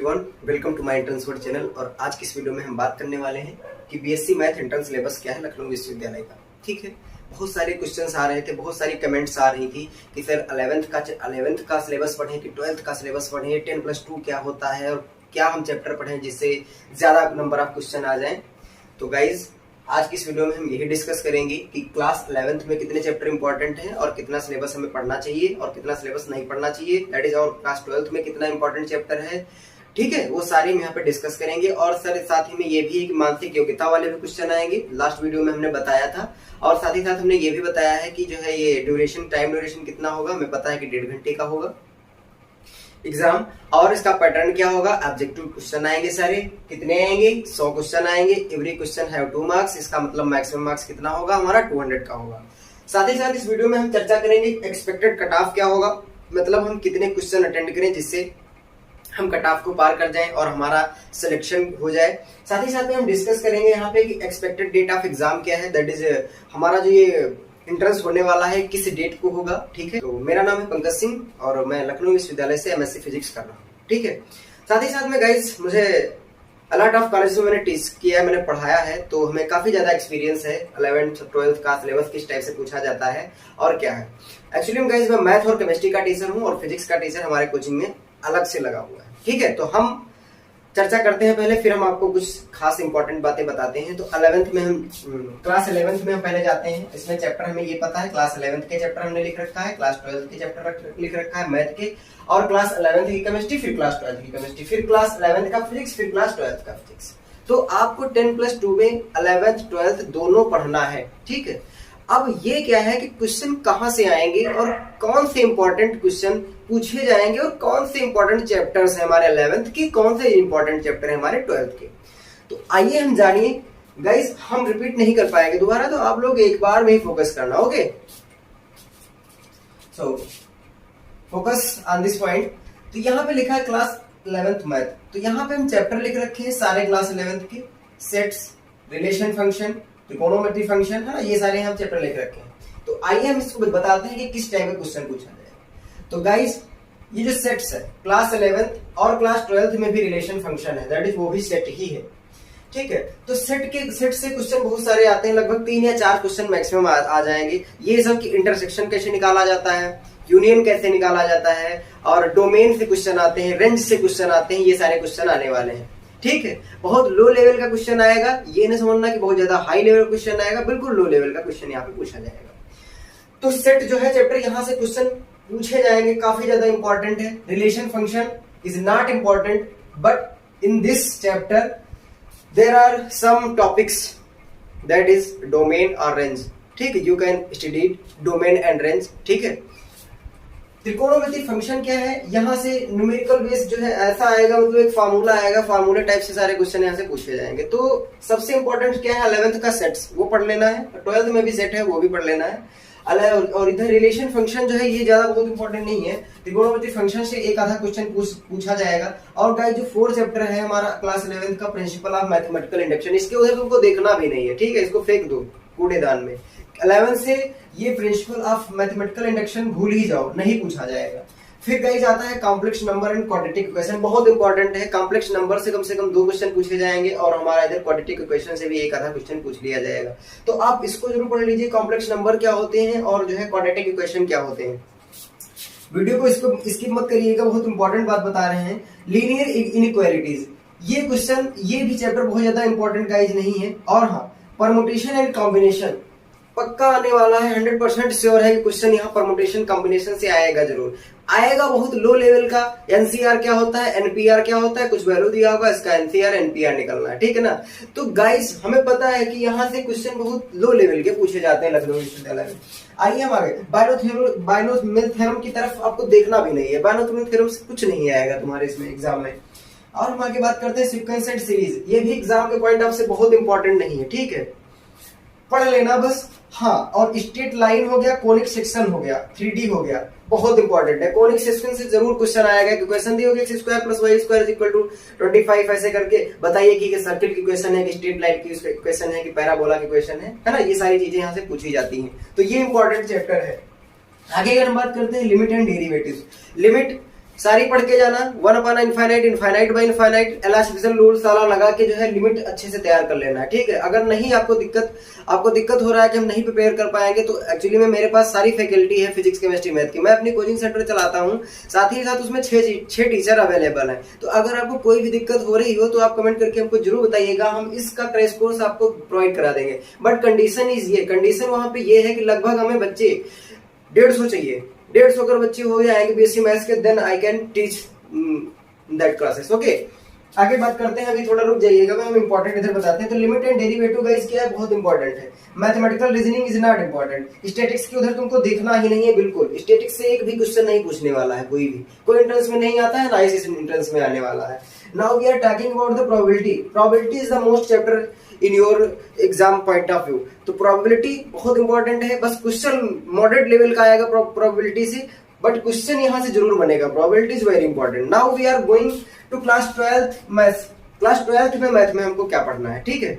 Everyone, welcome to my entrance word channel. और आज की इस वीडियो में हम बात करने वाले हैं कि बीएससी मैथ एंट्रेंस सिलेबस क्या है लखनऊ विश्वविद्यालय का। ठीक है, बहुत सारे क्वेश्चंस आ रहे थे, बहुत सारी कमेंट्स आ रही थी कि सर 11th का सिलेबस पढ़ें कि 12th का सिलेबस पढ़ें, 10+2 क्या होता है और क्या हम चैप्टर पढ़ें जिससे ज्यादा नंबर ऑफ क्वेश्चन आ जाएं। तो गाइज आज की इस वीडियो में हम यही डिस्कस करेंगे कि क्लास 11th में कितने चैप्टर इंपॉर्टेंट हैं और कितना सिलेबस हमें पढ़ना चाहिए और कितना सिलेबस नहीं पढ़ना चाहिए। दैट इज और क्लास 12th में कितना इंपॉर्टेंट चैप्टर है। ठीक है, वो सारे हम यहाँ पे डिस्कस करेंगे। और सर साथ ही में ये भी है कि मानसिक योग्यता वाले भी क्वेश्चन आएंगे, लास्ट वीडियो में हमने बताया था। और साथ ही साथ हमने ये भी बताया है कि जो है ये टाइम ड्यूरेशन कितना होगा। हमें पता है कि 1.5 घंटे का होगा एग्जाम। और इसका पैटर्न क्या होगा, ऑब्जेक्टिव क्वेश्चन आएंगे सारे। कितने आएंगे? 100 क्वेश्चन आएंगे। Every question have 2 marks. इसका मतलब मैक्सिमम मार्क्स कितना होगा हमारा? 200 का होगा। साथ ही साथ इस वीडियो में हम चर्चा करेंगे एक्सपेक्टेड कट ऑफ क्या होगा, मतलब हम कितने क्वेश्चन अटेंड करें जिससे हम कट ऑफ को पार कर जाएं और हमारा सिलेक्शन हो जाए। साथ ही साथ में हम डिस्कस करेंगे यहाँ पे कि एक्सपेक्टेड डेट ऑफ एग्जाम क्या है। दैट इज हमारा जो ये इंट्रेंस होने वाला है किस डेट को होगा। ठीक है, तो मेरा नाम है पंकज सिंह और मैं लखनऊ विश्वविद्यालय से एमएससी फिजिक्स कर रहा हूँ। ठीक है, साथ ही साथ में गाइज मुझे अलॉट ऑफ कॉलेज में मैंने टीच किया है, मैंने पढ़ाया है, तो हमें काफी ज्यादा एक्सपीरियंस है। 11th 12th का सिलेबस किस टाइप से पूछा जाता है और क्या है। एक्चुअली में गाइज मैं मैथ और केमिस्ट्री का टीचर हूँ और फिजिक्स का टीचर हमारे कोचिंग में अलग से लगा हुआ है। ठीक है, तो हम चर्चा करते हैं पहले, फिर हम आपको कुछ खास इंपॉर्टेंट बातें बताते हैं। तो क्लास 11th में हम पहले जाते हैं। इसमें चैप्टर हमें ये पता है, क्लास 11th के चैप्टर हमने लिख रखा है, क्लास 12th के चैप्टर लिख रखा है मैथ के, और क्लास 11th की केमिस्ट्री, फिर क्लास 12th की केमिस्ट्री, फिर क्लास 11th का फिजिक्स, फिर क्लास 12th का फिजिक्स। तो आपको 10+2 में 11th 12th दोनों पढ़ना है। ठीक है, अब ये क्या है कि क्वेश्चन कहां से आएंगे और कौन से इंपॉर्टेंट क्वेश्चन पूछे जाएंगे और कौन से इंपॉर्टेंट चैप्टर्स हैं हमारे 11th की, कौन से इंपॉर्टेंट चैप्टर हैं हमारे 12th के। तो आइए हम जानिए गाइस, हम रिपीट नहीं कर पाएंगे दोबारा, तो आप लोग एक बार में ही फोकस करना। Okay, so focus on this point. तो यहाँ पे लिखा है क्लास 11th मैथ, तो यहाँ पे हम चैप्टर लिख रखे हैं सारे क्लास 11th के, सेट्स, रिलेशन फंक्शन, त्रिकोणोमेट्री फंक्शन, है ना, ये सारे हम चैप्टर लिख रखे हैं। तो आइए हम इसको बताते हैं कि किस टाइप का क्वेश्चन पूछा जाएगा। तो गाइस ये जो सेट्स है क्लास 11th और क्लास 12th में भी रिलेशन फंक्शन है, दैट इज वो भी सेट ही है। ठीक है, तो सेट से क्वेश्चन बहुत सारे आते हैं, लगभग 3 या 4 क्वेश्चन मैक्सिमम आ जाएंगे। ये सब की इंटरसेक्शन कैसे निकाला जाता है, यूनियन कैसे निकाला जाता है, और डोमेन से क्वेश्चन आते हैं, रेंज से क्वेश्चन आते हैं, ये सारे क्वेश्चन आने वाले हैं। ठीक है, बहुत लो लेवल का क्वेश्चन आएगा, ये नहीं समझना कि बहुत ज्यादा हाई लेवल क्वेश्चन आएगा, बिल्कुल लो लेवल का क्वेश्चन यहाँ पे पूछा जाएगा। तो सेट जो है चैप्टर, यहाँ से क्वेश्चन पूछे जाएंगे, काफी ज्यादा इंपॉर्टेंट है। Relation function is not important, but in this chapter there are some topics, that is domain और रेंज। ठीक है, you can study domain and range. ठीक है, त्रिकोणोमेट्री फंक्शन क्या है, यहाँ से न्यूमेरिकल बेस जो है ऐसा आएगा, मतलब एक फार्मूला आएगा, फार्मूले टाइप से सारे क्वेश्चन यहाँ से पूछे जाएंगे। तो सबसे इंपॉर्टेंट क्या है, 11th का सेट्स वो पढ़ लेना है, 12th में भी सेट है वो भी पढ़ लेना है। और इधर रिलेशन फंक्शन जो है ये ज्यादा बहुत इंपॉर्टेंट नहीं है, त्रिकोणोमेट्री फंक्शन से एक आधा क्वेश्चन पूछा जाएगा। और गाइस जो 4th चैप्टर है हमारा क्लास 11th का, प्रिंसिपल ऑफ मैथमेटिकल इंडक्शन, इसके उधर तुमको देखना भी नहीं है। ठीक है, इसको फेंक दो कूड़ेदान में। 11th से ये प्रिंसिपल ऑफ मैथमेटिकल इंडक्शन भूल ही जाओ, नहीं पूछा जाएगा। फिर गाइस आता है complex number and quadratic equation, बहुत इंपॉर्टेंट है। कॉम्प्लेक्स नंबर से कम 2 क्वेश्चन पूछे जाएंगे और हमारा इधर क्वाड्रेटिक इक्वेशन से भी एक आधा क्वेश्चन पूछ लिया जाएगा। तो आप इसको जरूर पढ़ लीजिए, कॉम्प्लेक्स नंबर क्या होते हैं और जो है क्वाड्रेटिक इक्वेशन क्या होते हैं। वीडियो को इसको स्किप मत करिएगा, बहुत इंपॉर्टेंट बात बता रहे हैं। लीनियर इनइक्वालिटीज, ये क्वेश्चन, ये भी चैप्टर बहुत ज्यादा इंपॉर्टेंट गाइस नहीं है। और हाँ, परमुटेशन एंड कॉम्बिनेशन पक्का आने वाला है, 100% श्योर है कि क्वेश्चन यहाँ परमुटेशन कॉम्बिनेशन से आएगा, जरूर आएगा। बहुत लो लेवल का। एनसीआर क्या होता है, एनपीआर क्या होता है, कुछ वैल्यू दिया होगा, इसका एनसीआर एनपीआर निकलना है। ठीक है ना, तो गाइस हमें पता है कि यहाँ से क्वेश्चन बहुत लो लेवल के पूछे जाते हैं लखनऊ विश्वविद्यालय में। आइए हम आगे बायनोमियल थ्योरम की तरफ आपको देखना भी नहीं है, बायनोमियल थ्योरम से कुछ नहीं आएगा तुम्हारे इसमें एग्जाम में। और हम आगे बात करते हैं सीक्वेंस एंड सीरीज, ये भी एग्जाम के पॉइंट ऑफ से बहुत इंपॉर्टेंट नहीं है। ठीक है, पढ़ लेना बस। हाँ, और स्ट्रेट लाइन हो गया, कोनिक सेक्शन हो गया, 3D हो गया, बहुत इंपॉर्टेंट है। कोनिक सेक्शन से जरूर क्वेश्चन आएगा कि क्वेश्चन दी होगी x² + y² = 25, ऐसे करके बताइए कि सर्किल की क्वेश्चन है कि स्ट्रेट लाइन की क्वेश्चन है कि पैराबोला की क्वेश्चन है ना, ये सारी चीजें यहाँ से पूछी जाती हैं। तो ये इंपॉर्टेंट चैप्टर है। आगे अगर हम बात करते हैं लिमिट एंड डेरिवेटिव्स, लिमिट सारी पढ़ के जाना, infinite, infinite by infinite, elasticity rule सारा लगा के जो है लिमिट अच्छे से तैयार कर लेना है, ठीक है। अगर नहीं आपको दिक्कत हो रहा है कि हम नहीं प्रिपेयर कर पाएंगे, तो एक्चुअली में मेरे पास सारी फैकल्टी है फिजिक्स केमिस्ट्री मैथ की, मैं अपनी कोचिंग सेंटर चलाता हूँ, साथ ही साथ उसमें 6 टीचर अवेलेबल हैं। तो अगर आपको कोई भी दिक्कत हो रही हो तो आप कमेंट करके हमको जरूर बताइएगा, हम इसका क्रैश कोर्स आपको प्रोवाइड करा देंगे। बट कंडीशन वहां पे ये है कि लगभग हमें बच्चे 150 चाहिए, 150 अगर बच्चे हो जाएंगे बीएससी मैथ्स के, then I can teach that classes. Okay, आगे बात करते हैं, अभी थोड़ा रुक जाइएगा, हम इंपॉर्टेंट इधर बताते हैं। तो लिमिट एंड डेरिवेटिव गाइस क्या है, बहुत इंपॉर्टेंट है। Mathematical reasoning is not important, statics की उधर तुमको देखना ही नहीं है बिल्कुल, स्टैटिक्स से एक भी क्वेश्चन नहीं पूछने वाला है, कोई एंट्रेंस में नहीं आता है, ना इस एंट्रेंस में आने वाला है। Now we are talking about the probability. Probability is the most chapter in your exam point of view. तो प्रोबेबिलिटी बहुत इंपॉर्टेंट है, बस क्वेश्चन मॉडरेट लेवल का आएगा प्रोबेबिलिटी से, बट क्वेश्चन यहां से जरूर बनेगा। Probability is very important. Now we are going to class 12th maths. Class 12th में मैथ में हमको क्या पढ़ना है, ठीक है।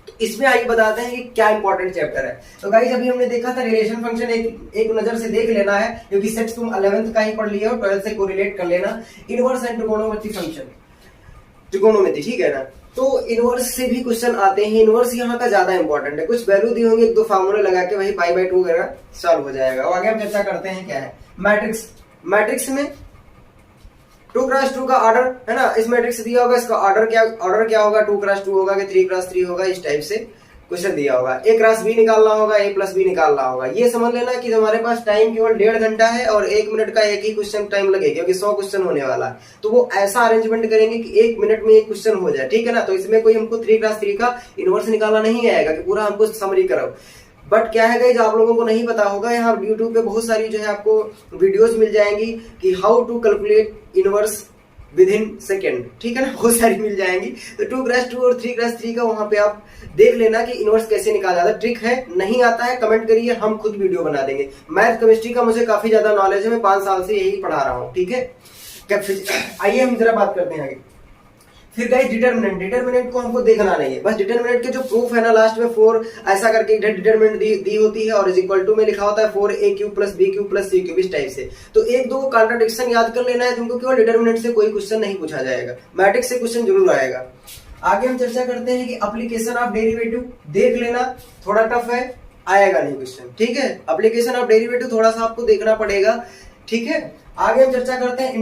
तो इसमें आइए बताते हैं कि क्या इंपॉर्टेंट चैप्टर है। तो गाइस अभी हमने देखा था रिलेशन फंक्शन, एक नजर से देख लेना है, क्योंकि सेट्स तुम 11th का ही पढ़ लिया हो, 12th से कोरिलेट कर लेना। Inverse and trigonometry function, trigonometry, ठीक है ना। तो इनवर्स से भी क्वेश्चन आते हैं, इनवर्स यहाँ का ज्यादा इंपॉर्टेंट है। कुछ वैल्यू दी होंगे, 1-2 फार्मूले लगा के वही π/2 वगैरह सॉल्व हो जाएगा। और आगे हम चर्चा करते हैं क्या है मैट्रिक्स में 2x2 का ऑर्डर है ना, इस मैट्रिक्स दिया होगा, इसका ऑर्डर क्या होगा, 2x2 होगा कि 3x3 होगा, इस टाइप से क्वेश्चन दिया होगा। a+b निकालना होगा, a+b निकालना होगा। ये समझ लेना कि हमारे पास टाइम केवल 1.5 घंटा है और 1 मिनट का एक ही क्वेश्चन टाइम लगेगा, क्योंकि 100 क्वेश्चन होने वाला है। तो वो ऐसा अरेंजमेंट करेंगे कि 1 मिनट में एक क्वेश्चन हो जाए, ठीक है ना। तो इसमें कोई हमको 3x3 का इनवर्स निकालना नहीं आएगा कि पूरा हमको समरी कराओ। बट क्या है गाइस, आप लोगों को नहीं पता होगा, यहाँ यूट्यूब पे बहुत सारी जो है आपको वीडियोस मिल जाएंगी कि how to calculate inverse with in second, ठीक है ना, बहुत सारी मिल जाएंगी। तो 2x2 और 3x3 का वहां पे आप देख लेना कि इनवर्स कैसे निकाला जाता है। ट्रिक है, नहीं आता है कमेंट करिए, हम खुद वीडियो बना देंगे। मैथ केमिस्ट्री का मुझे काफी ज्यादा नॉलेज है, मैं 5 साल से यही पढ़ा रहा हूँ, ठीक है। आइए हम जरा बात करते हैं आगे। फिर गाइस डिटरमिनेंट को हमको देखना नहीं है, बस डिटरमिनेंट के जो प्रूफ है ना, लास्ट में 4 ऐसा करके डिटरमिनेंट दी होती है और इज इक्वल टू में लिखा होता है 4a³ + b³ + c³ इस टाइप से। तो 1-2 कॉन्ट्राडिक्शन याद कर लेना है तुमको, केवल डिटरमिनेंट से कोई क्वेश्चन नहीं पूछा जाएगा, मैट्रिक्स से क्वेश्चन जरूर आएगा। आगे हम चर्चा करते हैं कि एप्लीकेशन ऑफ डेरिवेटिव, देख लेना, थोड़ा टफ है, आएगा नहीं क्वेश्चन, ठीक है। एप्लीकेशन ऑफ डेरिवेटिव थोड़ा सा आपको देखना पड़ेगा, ठीक है। आगे हम चर्चा करते हैं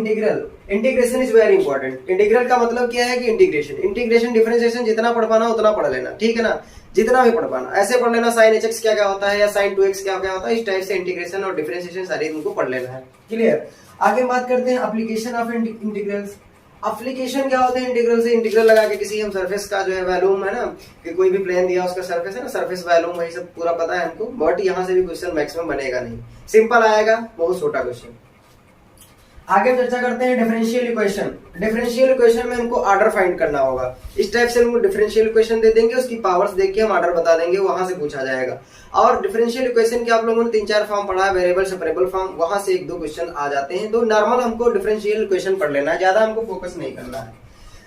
integration is very important. Integral का मतलब क्या है कि इंटीग्रेशन डिफरेंशिएशन जितना पढ़ पाना उतना पढ़ लेना, ठीक है ना, जितना भी पढ़ पाना। ऐसे पढ़ लेना sin hx क्या होता है या sin 2x क्या होता है, इस टाइप से इंटीग्रेशन और डिफरेंशिएशन सारे तुमको पढ़ लेना है, क्लियर। आगे बात करते हैं एप्लीकेशन ऑफ इंटीग्रल्स। एप्लीकेशन क्या होते हैं इंटीग्रल से, इंटीग्रल लगा के किसी हम सरफेस का जो है वॉल्यूम है ना, कि कोई भी प्लेन दिया उसका सरफेस है ना, सरफेस वॉल्यूम, वही सब पूरा पता है हमको। बट यहाँ से भी क्वेश्चन मैक्सिमम बनेगा नहीं, सिंपल आएगा, बहुत छोटा क्वेश्चन। आगे चर्चा करते हैं डिफरेंशियल इक्वेशन। डिफरेंशियल इक्वेशन में हमको ऑर्डर फाइंड करना होगा, इस टाइप से हमको डिफरेंशियल इक्वेशन दे देंगे, उसकी पावर्स देख के हम ऑर्डर बता देंगे, वहां से पूछा जाएगा। और डिफरेंशियल इक्वेशन के आप लोगों ने 3-4 फॉर्म पढ़ा है, वेरिएबल सेपरेबल फॉर्म, वहां से 1-2 क्वेश्चन आ जाते हैं। तो नॉर्मल हमको डिफरेंशियल इक्वेशन पढ़ लेना है, ज्यादा हमको फोकस नहीं करना है।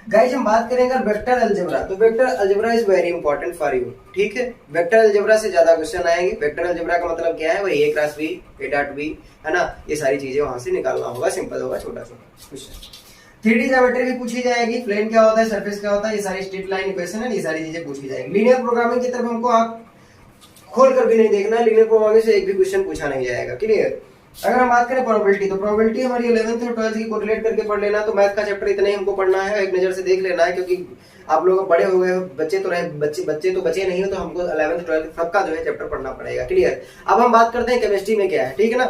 गाइस हम बात करेंगे वेक्टर अलजेब्रा, तो vector algebra is very important for you, ठीक है। वेक्टर अलजेब्रा से ज्यादा क्वेश्चन आएंगे। वेक्टर अलजेब्रा का मतलब क्या है, वही a×b, a.b है ना, ये सारी चीजें वहां से निकालना होगा, सिंपल होगा, छोटा क्वेश्चन। 3D ज्योमेट्री भी पूछी जाएगी, प्लेन क्या होता है, सरफेस क्या होता है, ये सारी स्ट्रेट लाइन इक्वेशन है, ये सारी चीजें पूछी जाएगी। लीनियर प्रोग्रामिंग की तरफ हमको आप खोल कर भी नहीं देखना है, लीनियर प्रोग्रामिंग से एक भी क्वेश्चन पूछा नहीं जाएगा, क्लियर। अगर हम बात करें प्रोबेबिलिटी, तो प्रोबेबिलिटी हमारी 11th और 12th की कोरिलेट करके पढ़ लेना। तो मैथ का चैप्टर इतना ही हमको पढ़ना है, एक नजर से देख लेना है, क्योंकि आप लोग बड़े हो गए, बच्चे तो बचे नहीं हो, तो हमको 11th 12th सबका जो है चैप्टर पढ़ना पड़ेगा, क्लियर। अब हम बात करते हैं केमिस्ट्री में क्या है, ठीक है ना।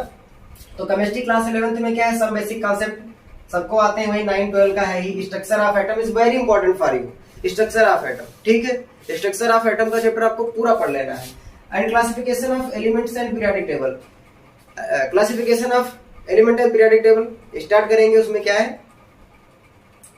तो केमिस्ट्री क्लास 11th में क्या है, सब बेसिक कॉन्सेप्ट सबको आते हैं, वही 9-12 का है ही। Structure of atom is very important for you, structure of atom, ठीक है। स्ट्रक्चर ऑफ एटम का चैप्टर आपको पूरा पढ़ लेना है। And classification of elements and periodic table, classification of element and periodic table start करेंगे। उसमें क्या है,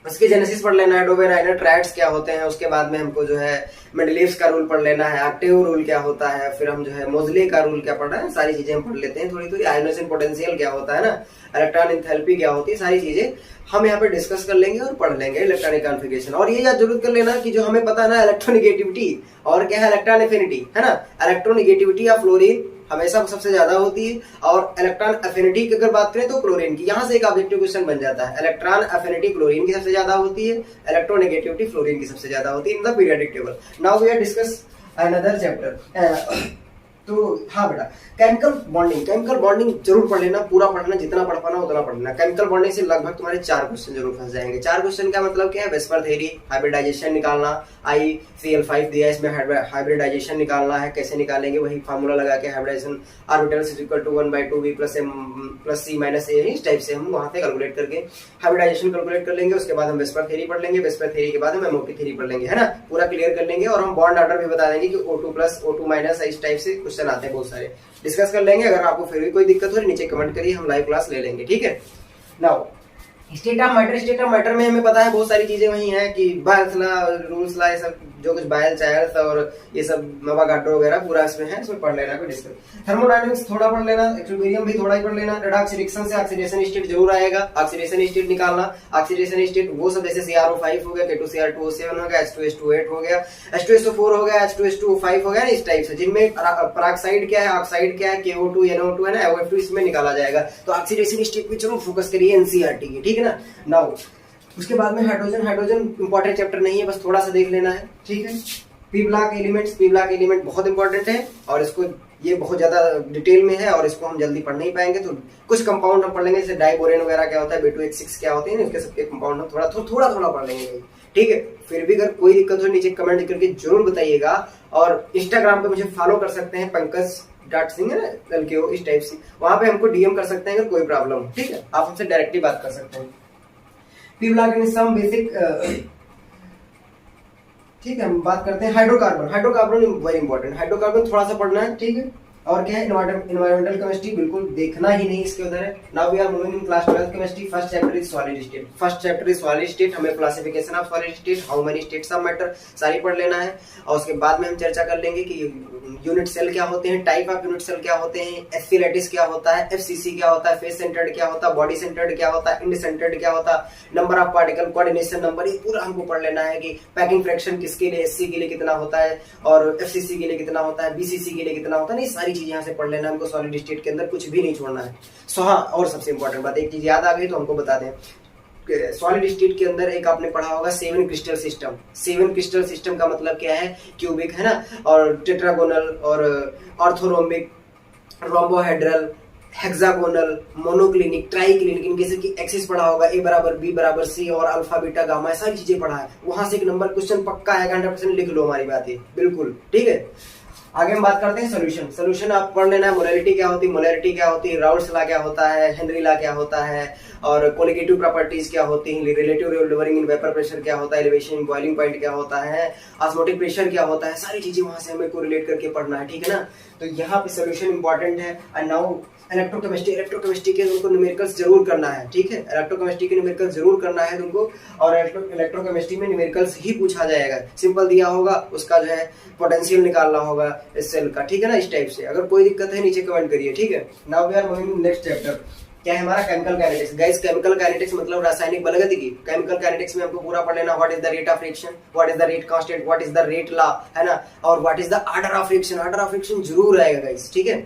उसकी जेनेसिस पढ़ लेना है, डोबे राइनर ट्रायड्स क्या होते हैं, उसके बाद में हमको जो है मेंडलीव्स का रूल पढ़ लेना है, ऑक्टेव रूल क्या होता है, फिर हम जो है मोजले का रूल क्या पढ़ रहे हैं, सारी चीजें हम पढ़ लेते हैं थोड़ी थोड़ी। आयोनाइजेशन पोटेंशियल क्या होता है ना, इलेक्ट्रॉन एंथैल्पी क्या होती है, सारी चीजें हम यहाँ पे डिस्कस कर लेंगे और पढ़ लेंगे। इलेक्ट्रॉनिक कॉन्फ़िगरेशन, और ये याद जरूर कर लेना कि जो हमें पता है ना इलेक्ट्रोनिगेटिविटी और क्या है इलेक्ट्रॉन एफिनिटी है ना, इलेक्ट्रोनिगेटिविटी ऑफ फ्लोरीन हमेशा सबसे ज्यादा होती है। और इलेक्ट्रॉन एफिनिटी की अगर बात करें तो क्लोरीन की, यहाँ से एक ऑब्जेक्टिव क्वेश्चन बन जाता है। इलेक्ट्रॉन एफिनिटी क्लोरीन की सबसे ज्यादा होती है, इलेक्ट्रोनेगेटिविटी फ्लोरीन की सबसे ज्यादा होती है in the periodic table. Now we are discuss another chapter. तो हाँ बेटा, केमिकल बॉन्डिंग जरूर पढ़ लेना, पूरा पढ़ना, जितना पढ़ पाना उतना पढ़ना। केमिकल बॉन्डिंग से लगभग तुम्हारे 4 क्वेश्चन जरूर फंस जाएंगे। 4 क्वेश्चन का मतलब क्या है? वेस्पर थ्योरी, हाइब्रिडाइजेशन निकालना, ICl5 दिया, इसमें हाइब्रिडाइजेशन निकालना है। कैसे निकालेंगे? वही फार्मूला लगा के, hybridization orbitals is equal to 1/2v + m + c - a, इस टाइप से हम वहां से कैलकुलेट करके हाइब्रिडाइजेशन कैलकुलेट कर लेंगे। उसके बाद हम वेस्पर थ्योरी पढ़ लेंगे, वेस्पर थ्योरी के बाद हम एमओटी थ्योरी पढ़ लेंगे, है ना, पूरा क्लियर कर लेंगे। और हम बॉन्ड ऑर्डर भी बता देंगे कि O2+, O2- इस टाइप से क्वेश्चन आते हैं, बहुत सारे डिस्कस कर लेंगे। अगर आपको फिर भी कोई दिक्कत हो नीचे कमेंट करिए, हम लाइव क्लास ले लेंगे, ठीक है। नाउ स्टेट ऑफ मैटर में हमें पता है बहुत सारी चीजें वही हैं कि बायल्स लॉ, रूल्स लॉ, ये सब जो कुछ बायल चायल्स और ये सब नवागाड्रो वगैरह पूरा इसमें है, इसमें पढ़ लेना, कोई डिस्कस। थर्मोडायनामिक्स थोड़ा पढ़ लेना, इक्विलिब्रियम भी थोड़ा ही पढ़ लेना। रेडॉक्स रिएक्शन से ऑक्सीडेशन स्टेट जरूर आएगा, ऑक्सीडेशन स्टेट निकालना। ऑक्सीडेशन स्टेट वो सब जैसे CrO5 हो गया, K2Cr2O7 हो गया, H2S2O8 हो गया, H2SO4 हो गया, H2S2O5 हो गया, इस टाइप से, जिनमें पराक्साइड क्या है, ऑक्साइड क्या है, KO2 NO2 है ना, OF2 इसमें निकाला जाएगा। तो ऑक्सीडेशन स्टेट पे जरूर फोकस करिए NCERT की, ठीक है ना। नाउ उसके बाद में हाइड्रोजन इंपॉर्टेंट चैप्टर नहीं है, बस थोड़ा सा देख लेना है, ठीक है। पी ब्लॉक एलिमेंट बहुत इंपॉर्टेंट है और इसको ये बहुत ज्यादा डिटेल में है और इसको हम जल्दी पढ़ नहीं पाएंगे। तो कुछ कंपाउंड हम पढ़ लेंगे, जैसे डाइबोरेन वगैरह क्या होता है, B2H6 क्या होते हैं, इसके सबके कंपाउंड हम थोड़ा पढ़ लेंगे, ठीक है। फिर भी अगर कोई दिक्कत हो नीचे कमेंट करके जरूर बताइएगा। और इंस्टाग्राम पे मुझे फॉलो कर सकते हैं, पंकज.सिंह है ना, LKO, इस टाइप से, वहां पे हमको DM कर सकते हैं अगर कोई प्रॉब्लम हो, ठीक है। आप हमसे डायरेक्टली बात कर सकते हैं। P block and some basic, ठीक है। हम बात करते हैं हाइड्रोकार्बन वेरी इंपॉर्टेंट, हाइड्रोकार्बन थोड़ा सा पढ़ना है, ठीक है। और क्या है, एनवायरमेंटल केमिस्ट्री बिल्कुल देखना ही नहीं, इसके उधर है। Now we are moving in class 12 chemistry. First chapter is solid state. हमें classification of solid state, how many states of matter, सारी पढ़ लेना है। और उसके बाद में हम चर्चा कर लेंगे कि यूनिट सेल क्या होते हैं, टाइप ऑफ यूनिट सेल क्या होते हैं, एससी लैटिस क्या होता है, FCC क्या होता है, फेस सेंटर्ड क्या होता है, बॉडी सेंटर्ड क्या होता है, इंड सेंटर्ड क्या होता है, number of particle, coordination number, ये पूरा हमको पढ़ लेना है कि पैकिंग फ्रैक्शन किसके लिए, SC के लिए कितना होता है और FCC के लिए कितना होता है, BCC के लिए कितना होता है, नहीं सारी चीजें यहाँ से पढ़ लेना। हमको सॉलिड स्टेट के अंदर कुछ भी नहीं छोड़ना है। सो हाँ, और सबसे इंपॉर्टेंट बात, एक चीज याद आ गई तो हमको बता दें, सॉलिड स्टेट के अंदर एक आपने पढ़ा होगा 7 क्रिस्टल सिस्टम। 7 क्रिस्टल सिस्टम का मतलब क्या है, क्यूबिक है ना, और टेट्रागोनल और orthorhombic, rhombohedral, hexagonal, monoclinic, triclinic, इनके से की एक्सिस पढ़ा होगा, A = B = C और अल्फा बीटा गामा, सारी चीजें पढ़ा है। वहां से एक नंबर क्वेश्चन पक्का है, 100% लिख लो, हमारी बात है बिल्कुल, ठीक है। आगे हम बात करते हैं सोल्यूशन आप पढ़ लेना है। मोलैरिटी क्या होती है, राउल्ट्स लॉ क्या होता है, हेनरी लॉ क्या होता है, और कोलिगेटिव प्रॉपर्टीज क्या होती हैं, relative levelling in vapour pressure क्या होता है, एलिवेशन इन बॉइलिंग पॉइंट क्या होता है, ऑस्मोटिक प्रेशर क्या होता है, सारी चीजें वहां से हमें कोरिलेट करके पढ़ना है, ठीक है ना। तो यहाँ पे सोल्यूशन इंपॉर्टेंट है। एंड नाउ इलेक्ट्रोकेमिस्ट्री के तुमको न्यूमेरिकल्स जरूर करना है, ठीक है। इलेक्ट्रोकेमिस्ट्री के न्यूमेरिकल्स जरूर करना है तुमको, और इलेक्ट्रोकेमिस्ट्री में न्यूमेरिकल्स ही पूछा जाएगा। सिंपल दिया होगा, उसका जो है पोटेंशियल निकालना होगा इस सेल का, ठीक है ना, इस टाइप से। अगर कोई दिक्कत है नीचे कमेंट करिए, ठीक है। Now we are moving next chapter, क्या है हमारा, chemical kinetics. Guys, chemical kinetics मतलब रासायनिक बलगतिकी। केमिकल काइनेटिक्स में हमको पूरा पढ़ लेना, what is the rate of reaction, what is the rate constant, what is the rate law, है ना, और what is the order of reaction. Order of reaction जरूर आएगा गाइस, ठीक है।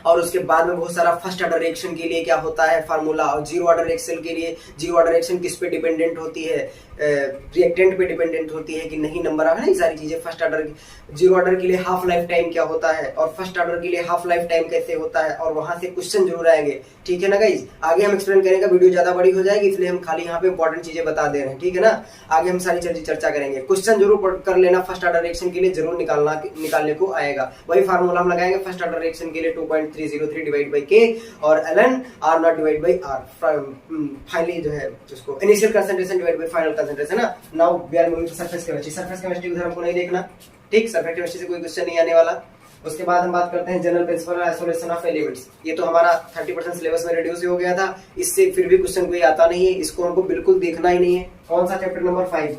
और उसके बाद में बहुत सारा फर्स्ट ऑर्डर रिएक्शन के लिए क्या होता है फार्मूला, और जीरो ऑर्डर रिएक्शन के लिए, जीरो ऑर्डर रिएक्शन किस पे डिपेंडेंट होती है, रिएक्टेंट पे डिपेंडेंट होती है कि नहीं, नंबर ऑफ, है ना, ये सारी चीजें। फर्स्ट ऑर्डर, जीरो ऑर्डर के लिए हाफ लाइफ टाइम क्या होता है, और फर्स्ट ऑर्डर के लिए हाफ लाइफ टाइम कैसे होता है, और वहां से क्वेश्चन जरूर आएंगे, ठीक है ना गाइज। आगे हम एक्सप्लेन करेंगे, वीडियो ज्यादा बड़ी हो जाएगी, इसलिए हम खाली यहाँ पे इंपॉर्टेंट चीजें बता दे रहे हैं, ठीक है ना। आगे हम सारी चीजें चर्चा करेंगे, क्वेश्चन जरूर कर लेना, फर्स्ट ऑर्डर रिएक्शन के लिए जरूर निकालने को आएगा। वही फार्मूला हम लगाएंगे फर्स्ट ऑर्डर रिएक्शन के लिए, 2.303 डिवाइड बाई K और ln R not divide by R, finally जो है उसको initial concentration divide by final concentration ना। Now we are moving to surface chemistry उधर हमको नहीं देखना, ठीक। सरफेस केमिस्ट्री से कोई क्वेश्चन नहीं आने वाला। उसके बाद हम बात करते हैं general principle isolation of elements. ये तो हमारा 30% सिलेबस में रिड्यूस हो गया था, इससे फिर भी क्वेश्चन कोई आता नहीं है, इसको हमको बिल्कुल देखना ही नहीं है। कौन सा chapter number 5,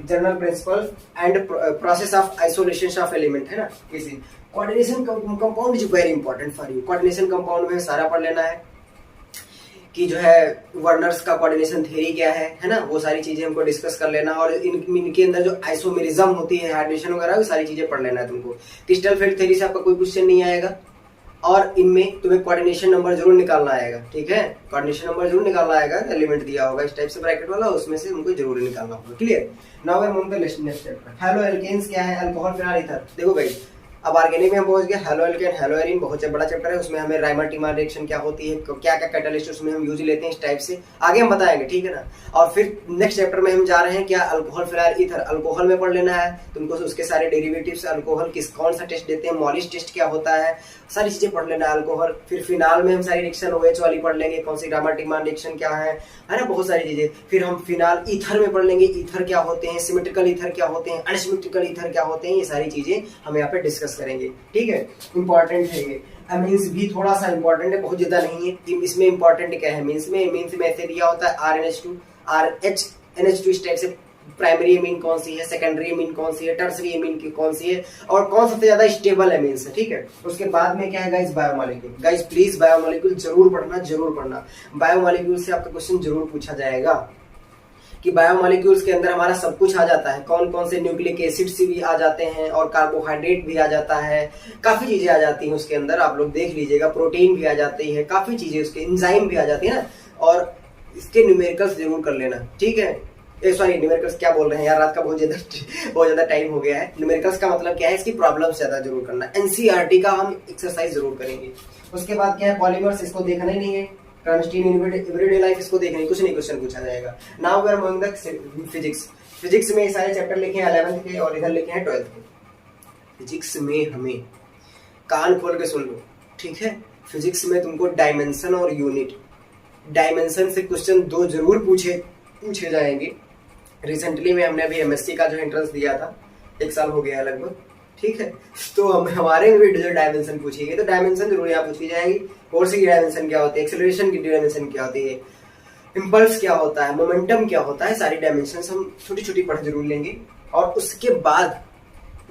general principle and process of isolation of element, है ना। किसी coordination compound is very important for you. Coordination compound में सारा पढ़ लेना है। कि जो है वर्नर्स का कोऑर्डिनेशन थ्योरी क्या है ना, वो सारी चीजें हमको डिस्कस कर लेना, और इनके अंदर जो आइसोमेरिज्म होती है, हाइड्रेशन वगैरह, वो सारी चीजें पढ़ लेना है तुमको। क्रिस्टल फील्ड थ्योरी से आपका कोई क्वेश्चन नहीं आएगा, और इनमें तुम्हें कोऑर्डिनेशन नंबर जरूर निकालना आएगा, ठीक है, कोऑर्डिनेशन नंबर जरूर निकालना आएगा, एलिमेंट दिया होगा इस टाइप से ब्रैकेट वाला, उसमें से उनको जरूर निकालना होगा। Clear. Now we move to next chapter. Haloalkanes क्या है, अल्कोहल फिनाइल ईथर। देखो भाई अब ऑर्गेनिक में हम पहुंच गए। हेलो एल्केन हेलो एरिन बहुत बड़ा चैप्टर है, उसमें हमें राइमर टीमर रिएक्शन क्या होती है, क्या क्या कैटालिस्ट उसमें हम यूज लेते हैं, इस टाइप से आगे हम बताएंगे, ठीक है ना। और फिर नेक्स्ट चैप्टर में हम जा रहे हैं क्या, अल्कोहल फिनाइल ईथर। अल्कोहल में पढ़ लेना है तुमको, उसके सारे डेरिवेटिव्स, अल्कोहल किस कौन सा टेस्ट देते हैं, मॉलिस टेस्ट क्या होता है, सारी चीजें पढ़ लेना है अल्कोहल। फिर फिनाल में हम सारी रिएक्शन OH वाली पढ़ लेंगे, कौन सी राइमर टीमर रिएक्शन क्या है ना, बहुत सारी चीजें। फिर हम फिनाल ईथर में पढ़ लेंगे, ईथर क्या होते हैं, सिमेट्रिकल ईथर क्या होते हैं, अनसिमेट्रिकल ईथर क्या होते हैं, ये सारी चीजें हम यहाँ पे डिस्कस करेंगे, ठीक है। इंपॉर्टेंट है ये। अमीन्स भी थोड़ा सा इंपॉर्टेंट है, बहुत ज्यादा नहीं है। इसमें इंपॉर्टेंट क्या है, मीन्स में ऐसे दिया होता है RNH2 RH NH2 इस टाइप से। प्राइमरी एमीन कौन सी है, सेकेंडरी एमीन कौन सी है, टर्सरी एमीन की कौन सी है, और कौन सबसे ज्यादा स्टेबल एमीन्स है, ठीक है। उसके बाद में क्या है guys, biomolecule. Guys please biomolecule जरूर पढ़ना, जरूर पढ़ना। बायोमोलिक्यूल से आपका क्वेश्चन जरूर पूछा जाएगा कि बायोमोलिक्यूल्स के अंदर हमारा सब कुछ आ जाता है, कौन कौन से न्यूक्लिक एसिड्स भी आ जाते हैं, और कार्बोहाइड्रेट भी आ जाता है, काफी चीजें आ जाती हैं उसके अंदर, आप लोग देख लीजिएगा, प्रोटीन भी आ जाती है, काफी चीजें उसके, एंजाइम भी आ जाती है ना। और इसके न्यूमेरिकल्स जरूर कर लेना, ठीक है। सॉरी न्यूमेरिकल्स क्या बोल रहे हैं यार, रात का बहुत ज्यादा टाइम हो गया है। न्यूमेरिकल्स का मतलब क्या है, इसकी प्रॉब्लम्स ज्यादा जरूर करना। एनसीईआरटी का हम एक्सरसाइज जरूर करेंगे। उसके बाद क्या है, पॉलीमर्स, इसको देखना ही नहीं है। केमिस्ट्री एवरीडे लाइफ, इसको देखने कुछ नहीं क्वेश्चन पूछा जाएगा। Now we are moving the physics. Physics में सारे चैप्टर लिखे हैं 11th के, और इधर लिखे हैं 12th के। फिजिक्स में हमें कान खोल के सुन लो, ठीक है। फिजिक्स में तुमको डायमेंशन और यूनिट, डायमेंशन से क्वेश्चन 2 जरूर पूछे जाएंगे। रिसेंटली में हमने अभी MSc का जो एंट्रेंस दिया था, 1 साल हो गया है लगभग, ठीक है। तो हमारे में भी जो डायमेंशन पूछी गई, तो डायमेंशन जरूर यहाँ पूछी जाएगी। फोर्स की डायमेंशन क्या होती है, एक्सेलरेशन की डायमेंशन क्या होती है, इंपल्स क्या होता है, मोमेंटम क्या होता है, सारी डायमेंशन हम छोटी छोटी पढ़ जरूर लेंगे। और उसके बाद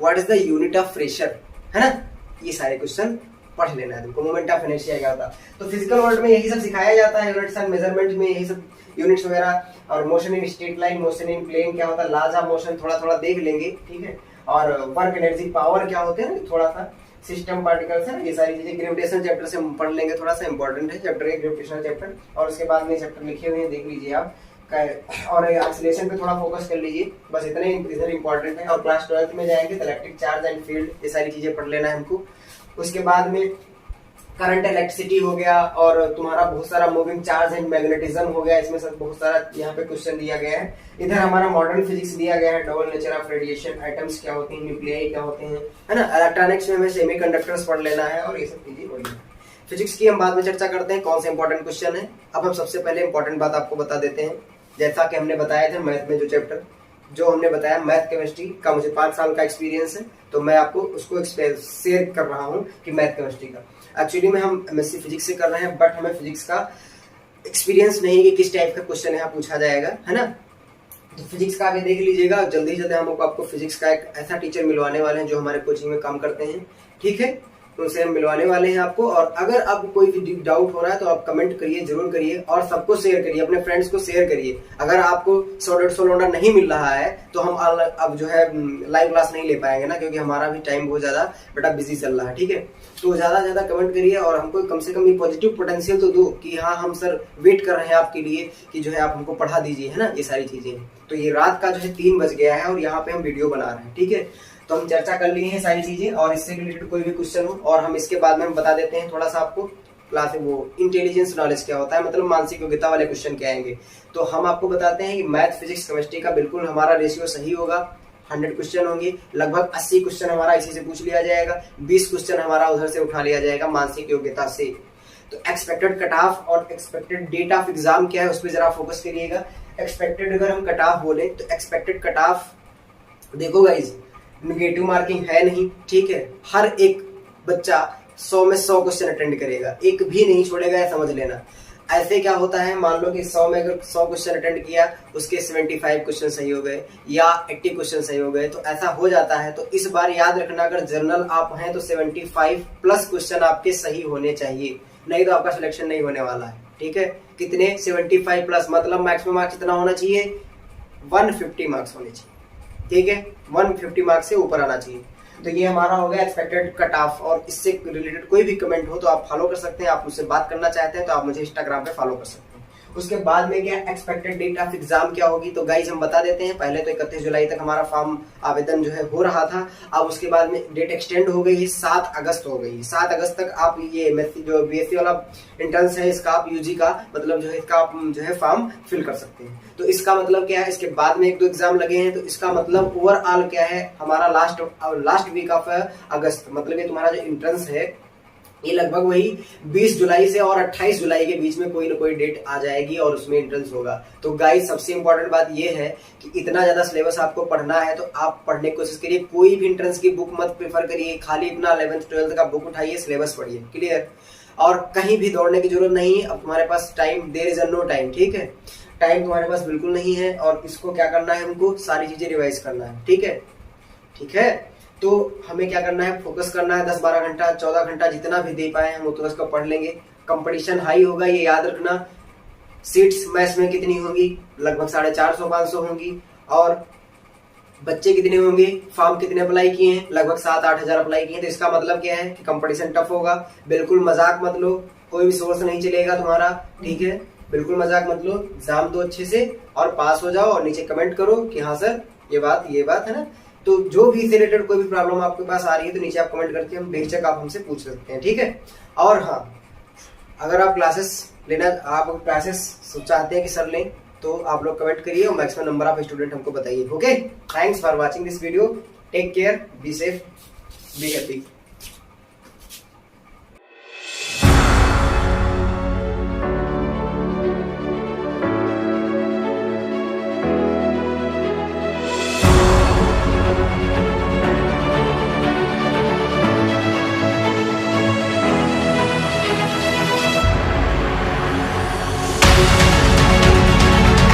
what is the unit of pressure, है ना, ये सारे क्वेश्चन पढ़ लेना है तुमको। मोमेंट ऑफ इनर्शिया क्या होता है, तो फिजिकल वर्ल्ड में यही सब सिखाया जाता है, यूनिट्स एंड मेजरमेंट में यही सब यूनिट्स वगैरह। और motion in straight line, motion in plane क्या होता है, लॉज ऑफ मोशन थोड़ा थोड़ा देख लेंगे, ठीक है। और वर्क एनर्जी पावर क्या होते हैं थोड़ा सा, सिस्टम पार्टिकल्स है, ये सारी चीजें ग्रेविटेशन चैप्टर से हम पढ़ लेंगे, थोड़ा सा इंपॉर्टेंट है चैप्टर है ग्रेविटेशन चैप्टर। और उसके बाद में चैप्टर लिखे हुए हैं, देख लीजिए आप, और एक्सीलरेशन पे थोड़ा फोकस कर लीजिए, बस इतने इधर इंपॉर्टेंट है। और क्लास 12th में जाएंगे तो इलेक्ट्रिक चार्ज एंड फील्ड, ये सारी चीजें पढ़ लेना है हमको। उसके बाद में करंट इलेक्ट्रिसिटी हो गया, और तुम्हारा बहुत सारा मूविंग चार्ज एंड मैग्नेटिज्म हो गया, इसमें सब बहुत सारा यहाँ पे क्वेश्चन दिया गया है। इधर हमारा मॉडर्न फिजिक्स दिया गया है, double nature of radiation, atoms क्या होते हैं, न्यूक्लियाई क्या होते हैं, है ना। इलेक्ट्रॉनिक्स में हमें सेमीकंडक्टर्स पढ़ लेना है, और ये सब चीजें पढ़ लेना है। फिजिक्स की हम बाद में चर्चा करते हैं, कौन से इंपॉर्टेंट क्वेश्चन है। अब हम सबसे पहले इंपॉर्टेंट बात आपको बता देते हैं, जैसा कि हमने बताया था मैथ में जो चैप्टर जो हमने बताया, मैथ केमिस्ट्री का मुझे 5 साल का एक्सपीरियंस है, तो मैं आपको उसको शेयर कर रहा हूँ कि मैथ केमिस्ट्री का। एक्चुअली में हम MSc फिजिक्स से कर रहे हैं, बट हमें फिजिक्स का एक्सपीरियंस नहीं है कि किस टाइप का क्वेश्चन यहाँ पूछा जाएगा, है ना। तो फिजिक्स का आगे देख लीजिएगा, जल्दी से जल्दी हम आपको फिजिक्स का एक ऐसा टीचर मिलवाने वाले हैं जो हमारे कोचिंग में काम करते हैं, ठीक है। तो उनसे हम मिलवाने वाले हैं आपको। और अगर आपको कोई भी डाउट हो रहा है तो आप कमेंट करिए, जरूर करिए, और सबको शेयर करिए, अपने फ्रेंड्स को शेयर करिए। अगर आपको 100-150 लौंडा नहीं मिल रहा है तो हम अब जो है लाइव क्लास नहीं ले पाएंगे ना, क्योंकि हमारा भी टाइम बहुत ज्यादा बेटा बिजी चल रहा है, ठीक है। तो ज्यादा से ज्यादा कमेंट करिए, और हमको कम से कम ये पॉजिटिव पोटेंशियल तो दो कि हाँ हम सर वेट कर रहे हैं आपके लिए कि जो है आप हमको पढ़ा दीजिए, है ना, ये सारी चीजें। तो ये रात का जो है 3 बज गया है, और यहाँ पे हम वीडियो बना रहे हैं, ठीक है। तो हम चर्चा कर लिए हैं सारी चीजें, और इससे रिलेटेड कोई भी क्वेश्चन हो, और हम इसके बाद में हम बता देते हैं थोड़ा सा आपको क्लास वो इंटेलिजेंस नॉलेज क्या होता है, मतलब मानसिक योग्यता वाले क्वेश्चन क्या आएंगे। तो हम आपको बताते हैं कि मैथ फिजिक्स केमिस्ट्री का बिल्कुल हमारा रेशियो सही होगा, 100 क्वेश्चन होंगे, लगभग 80 क्वेश्चन हमारा इसी से पूछ लिया जाएगा, 20 क्वेश्चन हमारा उधर से उठा लिया जाएगा मानसिक योग्यता से। तो एक्सपेक्टेड कट ऑफ और एक्सपेक्टेड डेट ऑफ एग्जाम क्या है उस पर जरा फोकस करिएगा। एक्सपेक्टेड अगर हम कट ऑफ बोले तो एक्सपेक्टेड कट ऑफ देखो गाइज, नेगेटिव मार्किंग है नहीं, ठीक है। हर एक बच्चा 100 में 100 क्वेश्चन अटेंड करेगा, एक भी नहीं छोड़ेगा, या समझ लेना। ऐसे क्या होता है, मान लो कि 100 में अगर 100 क्वेश्चन अटेंड किया, उसके 75 क्वेश्चन सही हो गए या 80 क्वेश्चन सही हो गए, तो ऐसा हो जाता है। तो इस बार याद रखना, अगर जर्नल आप हैं तो 75 प्लस क्वेश्चन आपके सही होने चाहिए, नहीं तो आपका सिलेक्शन नहीं होने वाला है, ठीक है, कितने 75 प्लस, मतलब मैक्सिमम मार्क्स कितना होना चाहिए 150 मार्क्स होने चाहिए, ठीक है, 150 मार्क्स से ऊपर आना चाहिए। तो ये हमारा हो गया एक्सपेक्टेड कट ऑफ। और इससे रिलेटेड कोई भी कमेंट हो तो आप फॉलो कर सकते हैं, आप मुझसे बात करना चाहते हैं तो आप मुझे इंस्टाग्राम पे फॉलो कर सकते हैं। उसके बाद में क्या एक्सपेक्टेड डेट ऑफ एग्जाम क्या होगी, तो गाइज हम बता देते हैं। पहले तो 31 जुलाई तक हमारा फॉर्म आवेदन जो है हो रहा था, अब उसके बाद में डेट एक्सटेंड हो गई है, 7 अगस्त हो गई है। 7 अगस्त तक आप ये एमएससी जो बीएससी वाला एंट्रेंस है इसका, आप यूजी का मतलब जो है इसका आप जो है फॉर्म फिल कर सकते हैं। तो इसका मतलब क्या है, इसके बाद में 1-2 एग्जाम लगे हैं, तो इसका मतलब ओवरऑल क्या है, हमारा लास्ट वीक ऑफ अगस्त, मतलब ये तुम्हारा जो एंट्रेंस है ये लगभग वही 20 जुलाई से और 28 जुलाई के बीच में कोई ना कोई डेट आ जाएगी और उसमें एंट्रेंस होगा। तो गाइस सबसे इंपॉर्टेंट बात ये है कि इतना ज्यादा सिलेबस आपको पढ़ना है तो आप पढ़ने की कोशिश करिए, कोई भी एंट्रेंस की बुक मत प्रेफर करिए, खाली अपना 11th 12th का बुक उठाइए, सिलेबस पढ़िए, क्लियर। और कहीं भी दौड़ने की जरूरत नहीं है, अब तुम्हारे पास time, there is no time, ठीक है, टाइम तुम्हारे पास बिल्कुल नहीं है। और इसको क्या करना है, हमको सारी चीजें रिवाइज करना है, ठीक है, ठीक है। तो हमें क्या करना है, फोकस करना है, 10-12 घंटा 14 घंटा जितना भी दे पाए हम उतना उसको पढ़ लेंगे। कंपटीशन हाई होगा, ये याद रखना। सीट्स मैथ्स में कितनी होंगी, लगभग 450-500 होंगी। और बच्चे कितने होंगे, फॉर्म कितने अप्लाई किए हैं, लगभग 7-8 हजार अप्लाई किए हैं। तो इसका मतलब क्या है कि कंपटीशन टफ होगा। बिल्कुल मजाक मत लो, कोई भी सोर्स नहीं चलेगा तुम्हारा, ठीक है, बिल्कुल मजाक मत लो। एग्जाम दो अच्छे से और पास हो जाओ, और नीचे कमेंट करो कि हाँ सर ये बात है ना। तो जो भी इससे रिलेटेड कोई भी प्रॉब्लम आपके पास आ रही है तो नीचे आप कमेंट करके हम बेशक आप हमसे पूछ सकते हैं, ठीक है। और हाँ, अगर आप क्लासेस चाहते हैं कि सर लें तो आप लोग कमेंट करिए और मैक्सिमम नंबर ऑफ स्टूडेंट हमको बताइए। Okay, thanks for watching this video, take care, be safe, be happy.